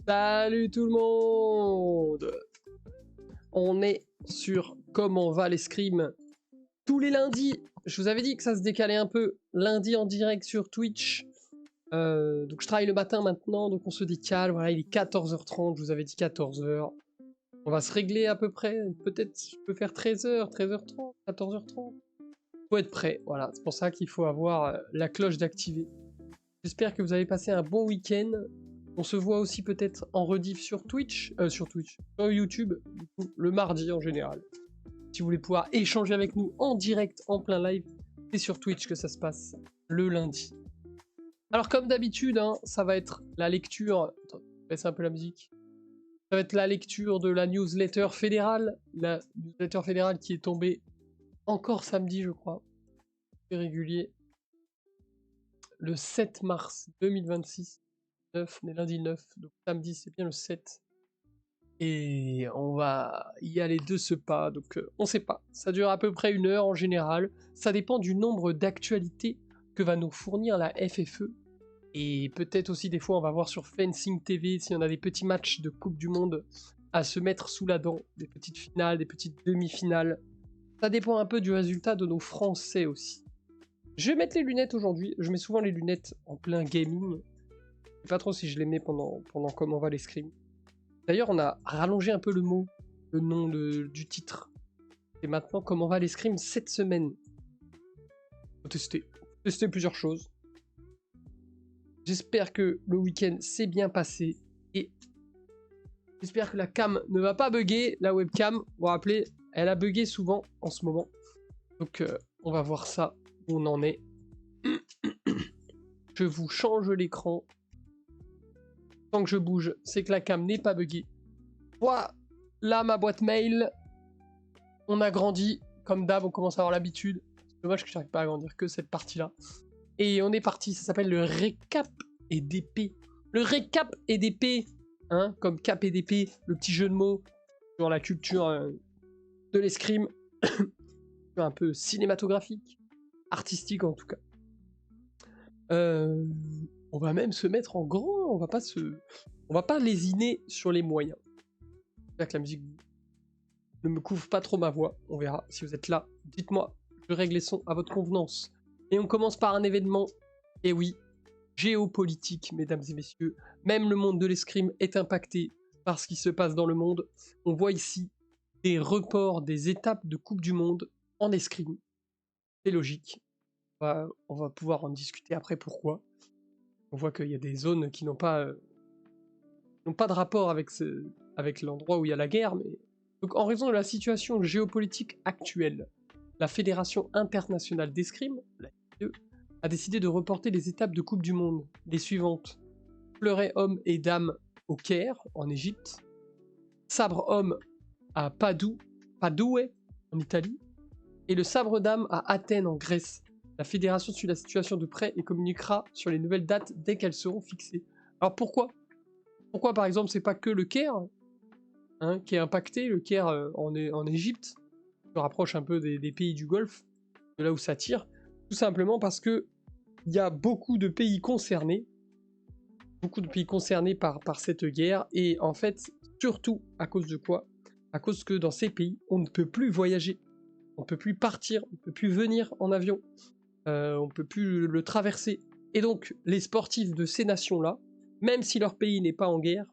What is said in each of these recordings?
Salut tout le monde. On est sur Comment va l'escrime tous les lundis. Je vous avais dit que ça se décalait un peu. Lundi en direct sur Twitch. Donc je travaille le matin maintenant, donc on se décale. Voilà, il est 14h30, je vous avais dit 14h. On va se régler à peu près. Peut-être je peux faire 13h, 13h30, 14h30. Faut être prêt, voilà. C'est pour ça qu'il faut avoir la cloche d'activer. J'espère que vous avez passé un bon week-end. On se voit aussi peut-être en rediff sur sur YouTube, du coup, le mardi en général. Si vous voulez pouvoir échanger avec nous en direct, en plein live, c'est sur Twitch que ça se passe le lundi. Alors comme d'habitude, hein, ça va être la lecture... Attends, baisse un peu la musique. Ça va être la lecture de la newsletter fédérale. La newsletter fédérale qui est tombée encore samedi, je crois. C'est régulier. Le 7 mars 2026. 9, on est lundi 9, donc samedi c'est bien le 7. Et on va y aller de ce pas, donc on sait pas. Ça dure à peu près 1 heure en général. Ça dépend du nombre d'actualités que va nous fournir la FFE. Et peut-être aussi des fois on va voir sur Fencing TV si on a des petits matchs de Coupe du Monde à se mettre sous la dent. Des petites finales, des petites demi-finales. Ça dépend un peu du résultat de nos Français aussi. Je vais mettre les lunettes aujourd'hui. Je mets souvent les lunettes en plein gaming. Je sais pas trop si je les mets pendant Comment va l'escrime. D'ailleurs, on a rallongé un peu le nom du titre. Et maintenant, Comment va l'escrime cette semaine. Faut tester plusieurs choses. J'espère que le week-end s'est bien passé. Et j'espère que la cam ne va pas bugger. La webcam, vous vous rappelez, elle a bugué souvent en ce moment. Donc, on va voir ça, où on en est. Je vous change l'écran. Tant que je bouge, c'est que la cam n'est pas buggée. Voilà, ma boîte mail. On a grandi, comme d'hab, on commence à avoir l'habitude. C'est dommage que je n'arrive pas à grandir que cette partie-là. Et on est parti, ça s'appelle le récap et d'épée. Le récap et d'épée, hein, comme cap et d'épée, le petit jeu de mots sur la culture de l'escrime. Un peu cinématographique, artistique en tout cas. On va même se mettre en grand, on va pas lésiner sur les moyens. J'espère que la musique ne me couvre pas trop ma voix, on verra. Si vous êtes là, dites-moi, je règle les sons à votre convenance. Et on commence par un événement, et oui, géopolitique, mesdames et messieurs. Même le monde de l'escrime est impacté par ce qui se passe dans le monde. On voit ici des reports des étapes de Coupe du Monde en escrime. C'est logique. On va pouvoir en discuter après pourquoi. On voit qu'il y a des zones qui n'ont pas de rapport avec l'endroit où il y a la guerre, mais... Donc, en raison de la situation géopolitique actuelle, la Fédération internationale d'escrime, la FIE, a décidé de reporter les étapes de Coupe du Monde, les suivantes. Fleuret hommes et dames au Caire, en Égypte. Sabre homme à Padoue, en Italie. Et le sabre dames à Athènes, en Grèce. La fédération suit la situation de près et communiquera sur les nouvelles dates dès qu'elles seront fixées. Alors pourquoi par exemple c'est pas que le Caire qui est impacté, le Caire en Égypte, se rapproche un peu des pays du Golfe, de là où ça tire, tout simplement parce que il y a beaucoup de pays concernés par cette guerre, et en fait, surtout à cause de quoi? À cause que dans ces pays, on ne peut plus voyager, on ne peut plus partir, on ne peut plus venir en avion, on ne peut plus le traverser. Et donc, les sportifs de ces nations-là, même si leur pays n'est pas en guerre,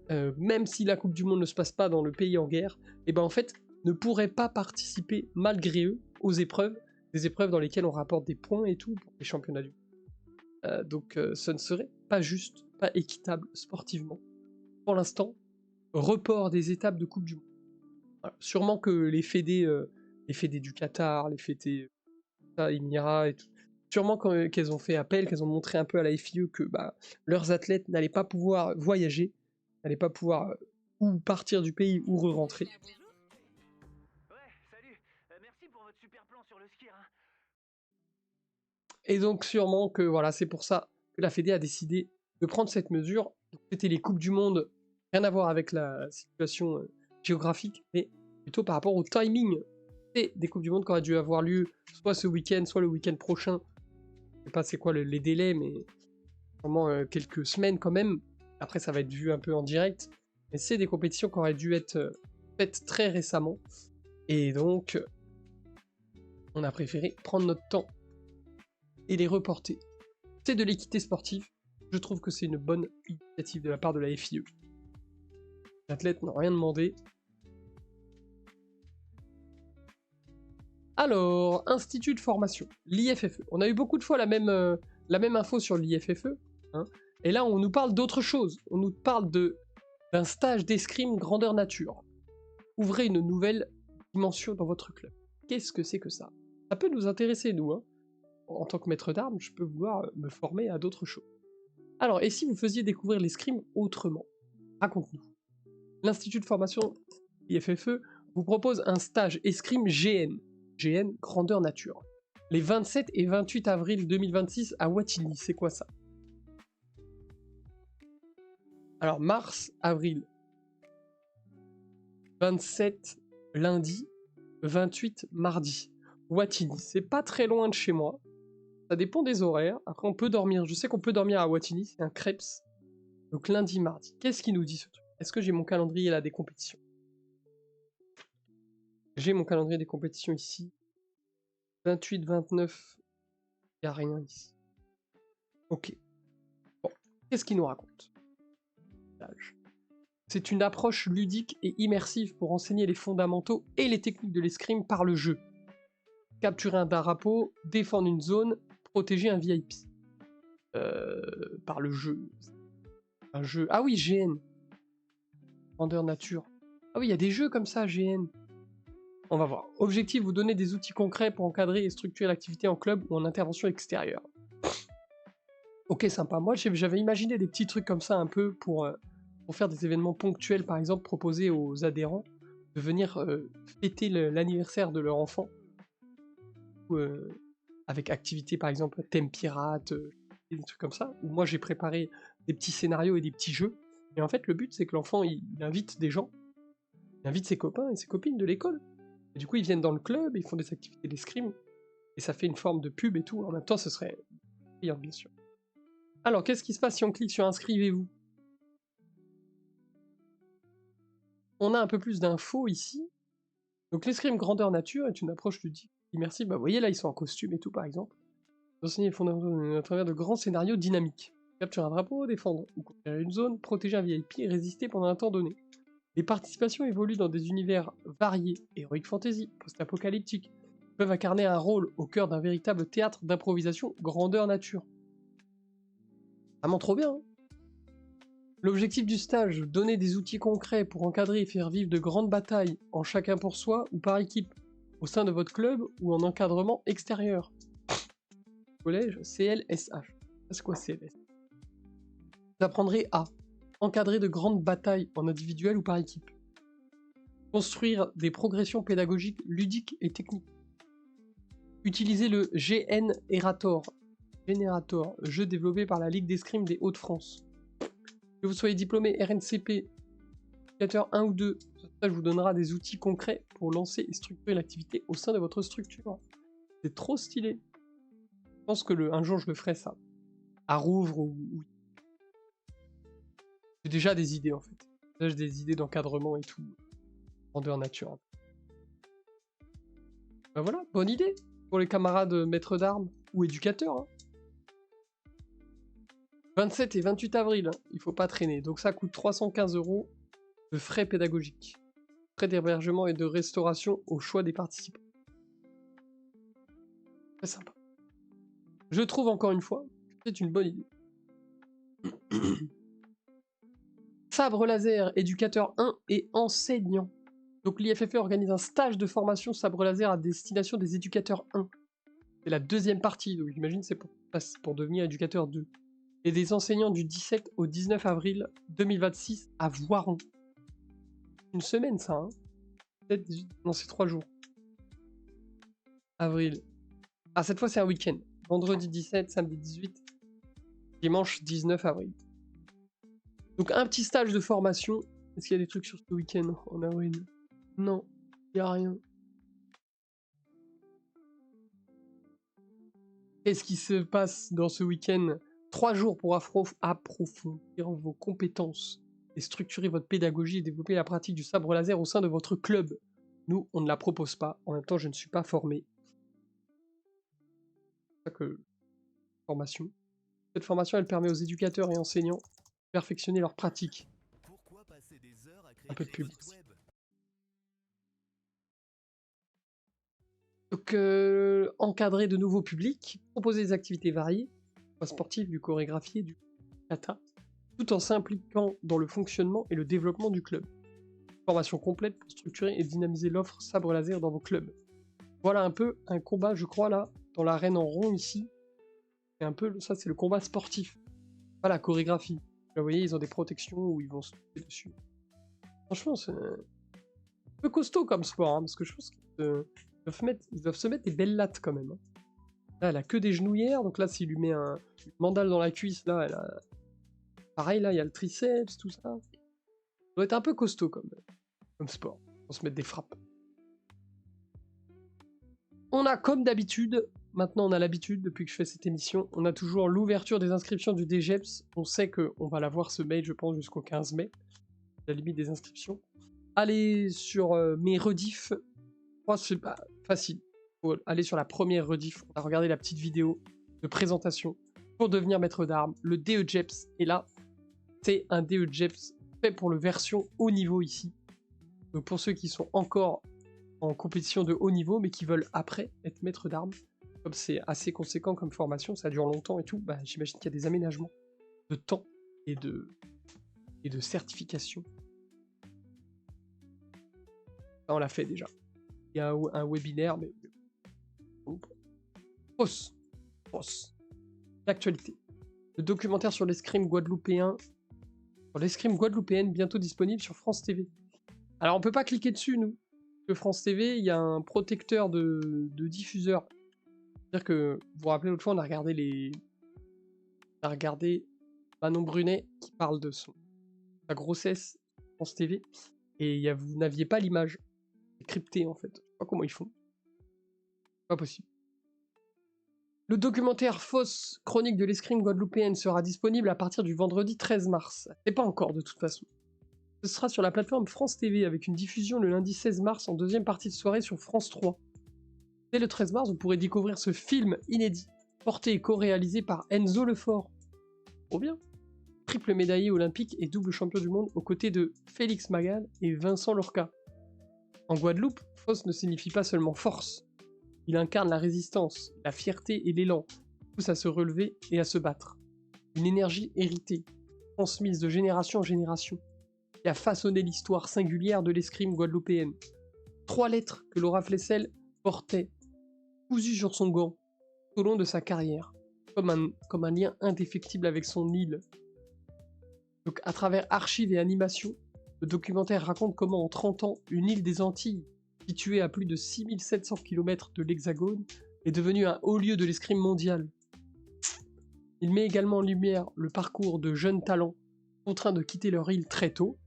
même si la Coupe du Monde ne se passe pas dans le pays en guerre, et ben en fait, ne pourraient pas participer malgré eux aux épreuves, des épreuves dans lesquelles on rapporte des points et tout pour les championnats du monde. Donc, ce ne serait pas juste, pas équitable sportivement. Pour l'instant, report des étapes de Coupe du Monde. Voilà. Sûrement que les fédés du Qatar, les fédés Émirats et tout, sûrement qu'elles ont fait appel, qu'elles ont montré un peu à la FIE que leurs athlètes n'allaient pas pouvoir voyager, n'allaient pas pouvoir ou partir du pays ou re-rentrer. Ouais, salut. Merci pour votre super plan sur le ski, hein. Et donc sûrement que voilà, c'est pour ça que la Fédé a décidé de prendre cette mesure. C'était les Coupes du Monde, rien à voir avec la situation géographique, mais plutôt par rapport au timing des Coupes du Monde qui auraient dû avoir lieu soit ce week-end, soit le week-end prochain. Je sais pas c'est quoi les délais, mais vraiment quelques semaines quand même. Après, ça va être vu un peu en direct. Mais c'est des compétitions qui auraient dû être faites très récemment. Et donc, on a préféré prendre notre temps et les reporter. C'est de l'équité sportive. Je trouve que c'est une bonne initiative de la part de la FIE. Les athlètes n'ont rien demandé. Alors, Institut de formation, l'IFFE. On a eu beaucoup de fois la même info sur l'IFFE. Hein, et là, on nous parle d'autre chose. On nous parle d'un stage d'escrime grandeur nature. Ouvrez une nouvelle dimension dans votre club. Qu'est-ce que c'est que ça? Ça peut nous intéresser, nous. Hein. En tant que maître d'armes, je peux vouloir me former à d'autres choses. Alors, et si vous faisiez découvrir l'escrime autrement? Raconte-nous. L'Institut de formation IFFE vous propose un stage escrime GN. GN, grandeur nature. Les 27 et 28 avril 2026 à Wattignies. C'est quoi ça? Alors, mars, avril. 27 lundi, 28 mardi. Wattignies. C'est pas très loin de chez moi. Ça dépend des horaires. Après, on peut dormir. Je sais qu'on peut dormir à Wattignies. C'est un Crêpes. Donc lundi, mardi. Qu'est-ce qu'il nous dit ce truc? Est-ce que j'ai mon calendrier là des compétitions? J'ai mon calendrier des compétitions ici. 28, 29. Il n'y a rien ici. Ok. Bon. Qu'est-ce qu'il nous raconte? C'est une approche ludique et immersive pour enseigner les fondamentaux et les techniques de l'escrime par le jeu. Capturer un drapeau, défendre une zone, protéger un VIP. Par le jeu. Un jeu. Ah oui, GN. Grandeur nature. Ah oui, il y a des jeux comme ça, GN. On va voir. Objectif, vous donner des outils concrets pour encadrer et structurer l'activité en club ou en intervention extérieure. Ok, sympa. Moi, j'avais imaginé des petits trucs comme ça un peu pour faire des événements ponctuels, par exemple, proposer aux adhérents de venir fêter l'anniversaire de leur enfant. Ou, avec activité, par exemple, thème pirate, des trucs comme ça. Où moi, j'ai préparé des petits scénarios et des petits jeux. Et en fait, le but, c'est que l'enfant, il invite des gens. Il invite ses copains et ses copines de l'école. Et du coup, ils viennent dans le club, ils font des activités d'escrime, et ça fait une forme de pub et tout. En même temps, ce serait payant, bien sûr. Alors, qu'est-ce qui se passe si on clique sur inscrivez-vous? On a un peu plus d'infos ici. Donc, l'escrime grandeur nature est une approche ludique immersive. Bah, vous voyez là, ils sont en costume et tout, par exemple. Enseigner les fondamentaux à travers de grands scénarios dynamiques. Capturer un drapeau, défendre ou conquérir une zone, protéger un VIP et résister pendant un temps donné. Les participations évoluent dans des univers variés, heroic fantasy, post-apocalyptique, peuvent incarner un rôle au cœur d'un véritable théâtre d'improvisation grandeur nature. Vraiment trop bien, hein. L'objectif du stage, donner des outils concrets pour encadrer et faire vivre de grandes batailles en chacun pour soi ou par équipe, au sein de votre club ou en encadrement extérieur. Collège CLSH. C'est quoi CLSH? Vous apprendrez à encadrer de grandes batailles en individuel ou par équipe. Construire des progressions pédagogiques, ludiques et techniques. Utilisez le Générator, jeu développé par la Ligue d'escrime des Hauts-de-France. Que vous soyez diplômé RNCP, éducateur 1 ou 2, ce stage vous donnera des outils concrets pour lancer et structurer l'activité au sein de votre structure. C'est trop stylé. Je pense que un jour je le ferai ça. À Rouvres ou... J'ai déjà des idées en fait. J'ai des idées d'encadrement et tout. Grandeur nature. Ben voilà, bonne idée pour les camarades maîtres d'armes ou éducateurs. Hein. 27 et 28 avril, hein, il faut pas traîner. Donc ça coûte 315 € de frais pédagogiques. Frais d'hébergement et de restauration au choix des participants. Très sympa. Je trouve encore une fois que c'est une bonne idée. Sabre laser, éducateur 1 et enseignant. Donc l'IFFE organise un stage de formation sabre laser à destination des éducateurs 1. C'est la deuxième partie, donc j'imagine c'est pour devenir éducateur 2. Et des enseignants du 17 au 19 avril 2026 à Voiron. Une semaine ça, hein. Non, c'est 3 jours. Avril. Ah, cette fois c'est un week-end. Vendredi 17, samedi 18, dimanche 19 avril. Donc un petit stage de formation. Est-ce qu'il y a des trucs sur ce week-end en avril? Non, il n'y a rien. Qu'est-ce qui se passe dans ce week-end 3 jours pour approfondir vos compétences et structurer votre pédagogie et développer la pratique du sabre laser au sein de votre club. Nous, on ne la propose pas. En même temps, je ne suis pas formé. C'est ça que formation. Cette formation, elle permet aux éducateurs et enseignants de perfectionner leur pratique. Un peu de pub. Donc, encadrer de nouveaux publics, proposer des activités variées, sportives, du chorégraphié, du kata, tout en s'impliquant dans le fonctionnement et le développement du club. Formation complète pour structurer et dynamiser l'offre sabre laser dans vos clubs. Voilà un peu un combat, je crois, là, dans l'arène en rond ici. Et un peu, ça, c'est le combat sportif. Pas la chorégraphie. Là, vous voyez, ils ont des protections où ils vont se taper dessus. Franchement, c'est un peu costaud comme sport, hein, parce que je pense qu'ils doivent se mettre des belles lattes quand même. Hein. Là, elle a que des genouillères, donc là, s'il lui met un mandale dans la cuisse, là, elle a... Pareil, là, il y a le triceps, tout ça. Ça doit être un peu costaud comme sport. On se mettre des frappes. On a, comme d'habitude, maintenant on a l'habitude, depuis que je fais cette émission, on a toujours l'ouverture des inscriptions du DGEPS. On sait qu'on va l'avoir ce mail, je pense, jusqu'au 15 mai. La limite des inscriptions. Allez sur mes rediffs. C'est pas facile. Faut aller sur la première rediff. On a regardé la petite vidéo de présentation pour devenir maître d'armes. Le DEGEPS est là. C'est un DEGEPS fait pour le version haut niveau ici. Donc pour ceux qui sont encore en compétition de haut niveau, mais qui veulent après être maître d'armes, comme c'est assez conséquent comme formation, ça dure longtemps et tout, bah, j'imagine qu'il y a des aménagements de temps et de certification. Ça, on l'a fait déjà. Il y a un webinaire, mais... Fausse. L'actualité. Le documentaire sur l'escrime guadeloupéen. Sur l'escrime guadeloupéenne, bientôt disponible sur France TV. Alors, on peut pas cliquer dessus, nous. Sur France TV, il y a un protecteur de diffuseur. C'est-à-dire que, vous vous rappelez, l'autre fois, on a regardé Manon Brunet qui parle de sa grossesse France TV. Et vous n'aviez pas l'image. C'est crypté, en fait. Je sais pas comment ils font. Pas possible. Le documentaire Fausse chronique de l'escrime guadeloupéenne sera disponible à partir du vendredi 13 mars. C'est pas encore, de toute façon. Ce sera sur la plateforme France TV avec une diffusion le lundi 16 mars en deuxième partie de soirée sur France 3. Dès le 13 mars, vous pourrez découvrir ce film inédit, porté et co-réalisé par Enzo Lefort. Trop bien. Triple médaillé olympique et double champion du monde aux côtés de Félix Magal et Vincent Lorca. En Guadeloupe, Fausse ne signifie pas seulement force. Il incarne la résistance, la fierté et l'élan, pousse à se relever et à se battre. Une énergie héritée, transmise de génération en génération, qui a façonné l'histoire singulière de l'escrime guadeloupéenne. 3 lettres que Laura Flessel portait, cousues sur son gant, tout au long de sa carrière, comme un lien indéfectible avec son île. Donc, à travers archives et animations, le documentaire raconte comment en 30 ans, une île des Antilles, située à plus de 6700 km de l'Hexagone, est devenue un haut lieu de l'escrime mondial. Il met également en lumière le parcours de jeunes talents contraints de quitter leur île très tôt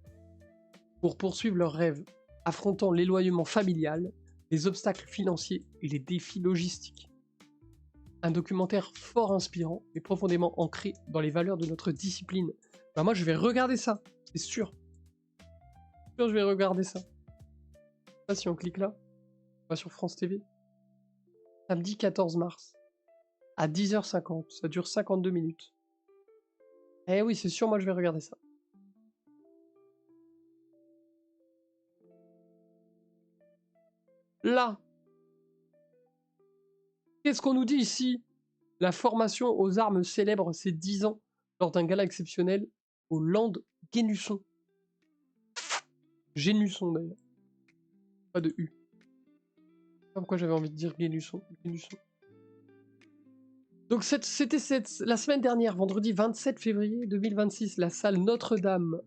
pour poursuivre leurs rêves, affrontant l'éloignement familial, les obstacles financiers et les défis logistiques. Un documentaire fort inspirant et profondément ancré dans les valeurs de notre discipline. Ben moi je vais regarder ça, c'est sûr. Je vais regarder ça. Je sais pas si on clique là. On va sur France TV. Samedi 14 mars. À 10h50. Ça dure 52 minutes. Eh oui, c'est sûr, moi je vais regarder ça. Là. Qu'est-ce qu'on nous dit ici? La formation aux armes célèbre ses 10 ans lors d'un gala exceptionnel au Land Guénusson. Génusson d'ailleurs. Pas de U. Je sais pas pourquoi j'avais envie de dire Guénusson. Donc c'était la semaine dernière, vendredi 27 février 2026, la salle Notre-Dame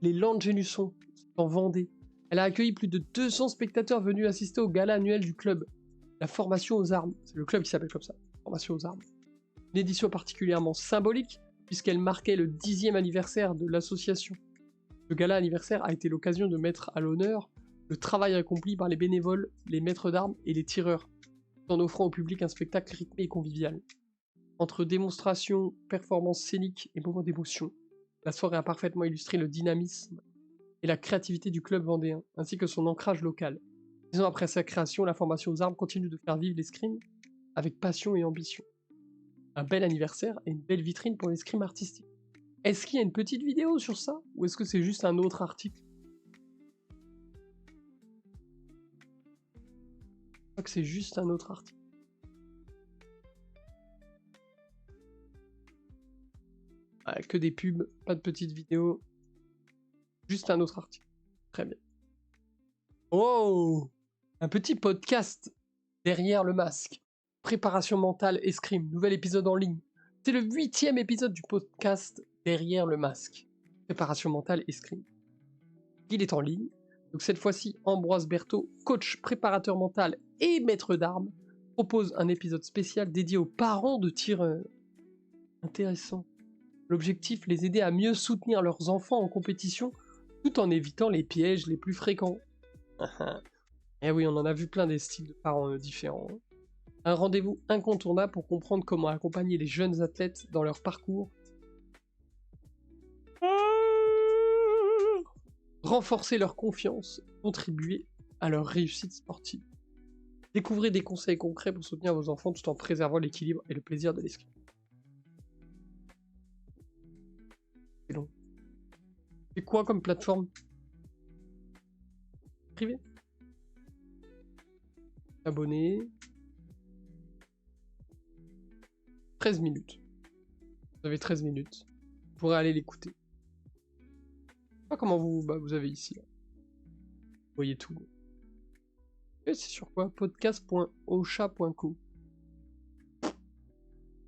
les Landes Génusson en Vendée. Elle a accueilli plus de 200 spectateurs venus assister au gala annuel du club. La formation aux armes. C'est le club qui s'appelle comme ça. Formation aux armes. Une édition particulièrement symbolique puisqu'elle marquait le 10e anniversaire de l'association. Ce gala anniversaire a été l'occasion de mettre à l'honneur le travail accompli par les bénévoles, les maîtres d'armes et les tireurs, en offrant au public un spectacle rythmé et convivial. Entre démonstration, performance scénique et moments d'émotion, la soirée a parfaitement illustré le dynamisme et la créativité du club vendéen, ainsi que son ancrage local. 10 ans après sa création, la formation aux armes continue de faire vivre l'escrime avec passion et ambition. Un bel anniversaire et une belle vitrine pour l'escrime artistique. Est-ce qu'il y a une petite vidéo sur ça, ou est-ce que c'est juste un autre article? Je crois que c'est juste un autre article. Ah, que des pubs, pas de petites vidéos. Juste un autre article. Très bien. Oh! Un petit podcast derrière le masque. Préparation mentale escrime, nouvel épisode en ligne. C'est le 8e épisode du podcast Derrière le masque. Préparation mentale escrime. Il est en ligne. Donc cette fois-ci, Ambroise Berthaud, coach, préparateur mental et maître d'armes, propose un épisode spécial dédié aux parents de tireurs. Intéressant. L'objectif, les aider à mieux soutenir leurs enfants en compétition, tout en évitant les pièges les plus fréquents. Eh oui, on en a vu plein des styles de parents différents. Un rendez-vous incontournable pour comprendre comment accompagner les jeunes athlètes dans leur parcours. Renforcer leur confiance, contribuer à leur réussite sportive. Découvrez des conseils concrets pour soutenir vos enfants tout en préservant l'équilibre et le plaisir de l'escrime. C'est long. C'est quoi comme plateforme privée? Abonné. 13 minutes. Vous avez 13 minutes. Vous pourrez aller l'écouter. Je sais pas comment vous avez ici. Là. Vous voyez tout. Et c'est sur quoi? Podcast.ocha.co.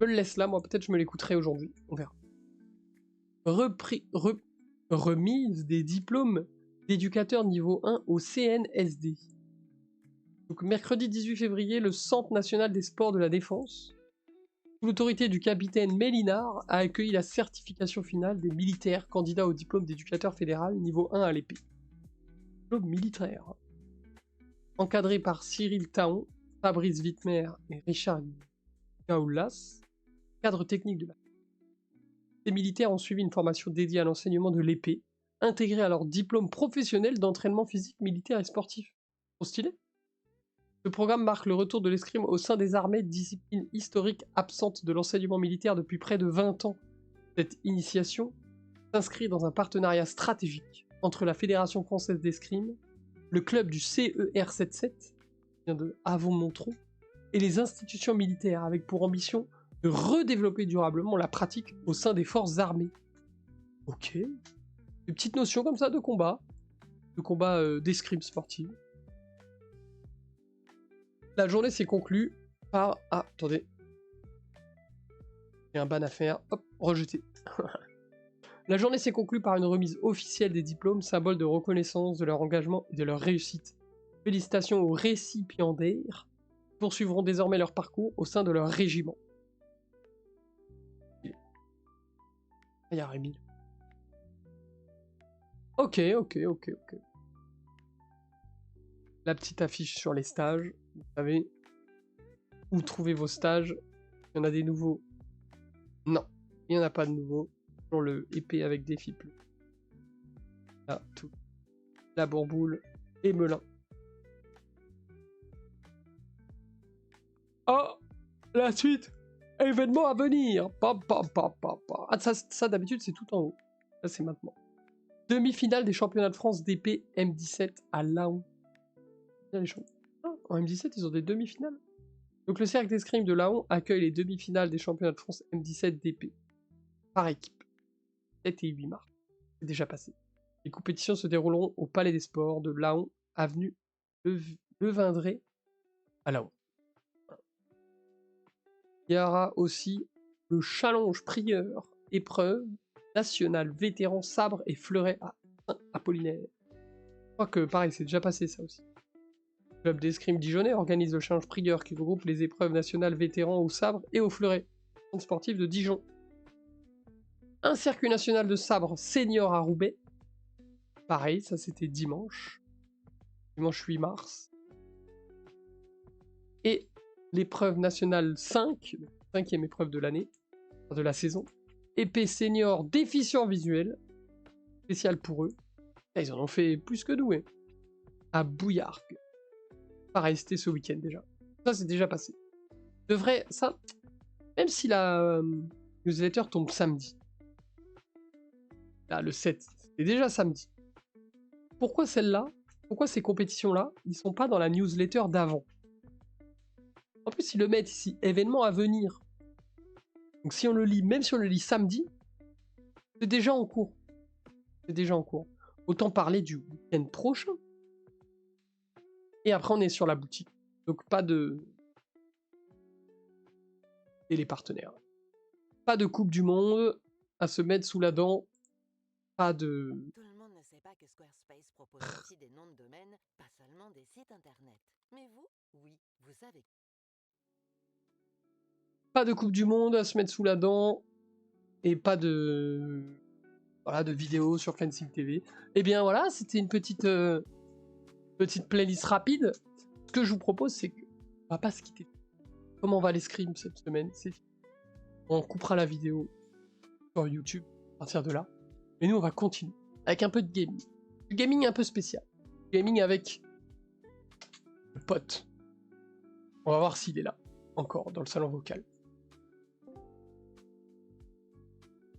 Je le laisse là, moi peut-être je me l'écouterai aujourd'hui. On verra. Remise des diplômes d'éducateur niveau 1 au CNSD. Donc mercredi 18 février, le Centre national des sports de la défense, sous l'autorité du capitaine Mélinard, a accueilli la certification finale des militaires candidats au diplôme d'éducateur fédéral niveau 1 à l'épée. Diplôme militaire. Encadré par Cyril Taon, Fabrice Wittmer et Richard Gaoulas, cadre technique de la. Ces militaires ont suivi une formation dédiée à l'enseignement de l'épée, intégrée à leur diplôme professionnel d'entraînement physique, militaire et sportif. Trop stylé. Ce programme marque le retour de l'escrime au sein des armées, discipline historique absente de l'enseignement militaire depuis près de 20 ans. Cette initiation s'inscrit dans un partenariat stratégique entre la Fédération française d'escrime, le club du CER77, qui vient de Avon-Montrond, et les institutions militaires, avec pour ambition de redévelopper durablement la pratique au sein des forces armées. Ok. Des petites notions comme ça de combat d'escrime sportive. La journée s'est conclue par... Ah, attendez. J'ai un ban à faire. Hop, rejeté. La journée s'est conclue par une remise officielle des diplômes, symbole de reconnaissance de leur engagement et de leur réussite. Félicitations aux récipiendaires qui poursuivront désormais leur parcours au sein de leur régiment. Il y a Rémi. Ok. La petite affiche sur les stages. Vous savez où trouver vos stages. Il y en a des nouveaux. Non, il n'y en a pas de nouveaux. Sur le épée avec défi plus. Là, tout. La Bourboule et Melun. Oh, la suite. Événement à venir. Ah, ça d'habitude, c'est tout en haut. Ça, c'est maintenant. Demi-finale des championnats de France d'épée M17 à Laon. En M17, ils ont des demi-finales. Donc le cercle d'escrime de Laon accueille les demi-finales des championnats de France M17 d'épée. Par équipe. 7 et 8 mars. C'est déjà passé. Les compétitions se dérouleront au Palais des Sports de Laon, avenue Levindré à Laon. Il y aura aussi le challenge prieur, épreuve nationale vétéran sabre et fleuret à Saint-Apollinaire. Je crois que pareil, c'est déjà passé ça aussi. Le club d'escrime dijonnais organise le challenge prieur qui regroupe les épreuves nationales vétérans au sabre et au fleuret. Centre sportif de Dijon. Un circuit national de sabre senior à Roubaix. Pareil, ça c'était dimanche. Dimanche 8 mars. Et l'épreuve nationale 5 5e épreuve de l'année, de la saison. Épée senior déficient visuel, spécial pour eux. Ah, ils en ont fait plus que nous, hein. À Bouillargues. Pareil, c'était ce week-end déjà. Ça, c'est déjà passé. Devrait, ça, même si la newsletter tombe samedi. Là, le 7, c'était déjà samedi. Pourquoi celle-là, pourquoi ces compétitions-là, ils sont pas dans la newsletter d'avant? En plus, ils le mettent ici, événement à venir. Donc si on le lit, même si on le lit samedi, c'est déjà en cours. C'est déjà en cours. Autant parler du week-end prochain. Et après, on est sur la boutique. Donc pas de... Et les partenaires. Pas de Coupe du Monde à se mettre sous la dent. Pas de... Tout le monde ne sait pas que Squarespace propose aussi des noms de domaine, pas seulement des sites internet. Mais vous, oui, vous savez. Pas de Coupe du Monde à se mettre sous la dent. Et pas de... Voilà, de vidéos sur Fencing TV. Et bien voilà, c'était une petite playlist rapide. Ce que je vous propose, c'est qu'on va pas se quitter. Comment va l'escrime cette semaine? C'est fini. On coupera la vidéo sur YouTube à partir de là. Et nous, on va continuer avec un peu de gaming. Du gaming un peu spécial. Gaming avec le pote. On va voir s'il est là, encore, dans le salon vocal.